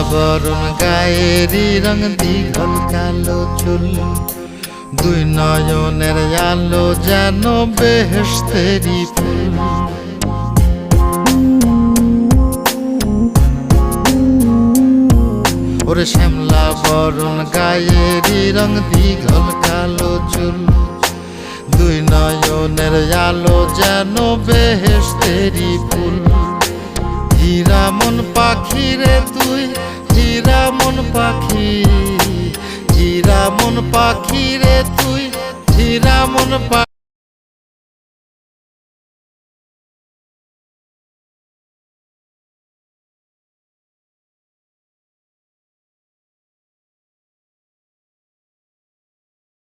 বরণ গায়েরই রং দীঘল কালো চুল, দুই নয়নের আলো যেন বেহেশতেরই ফুল। ওরে শ্যামলা বরণ গায়েরই রং দীঘল কালো চুল, দুই নয়নের আলো যেন বেহেশতেরই ফুল। হীরা মন পাখি রে তুই, হীরা মন পাখি, হীরা মন পাখি রে তুই, হীরা মন পাখি।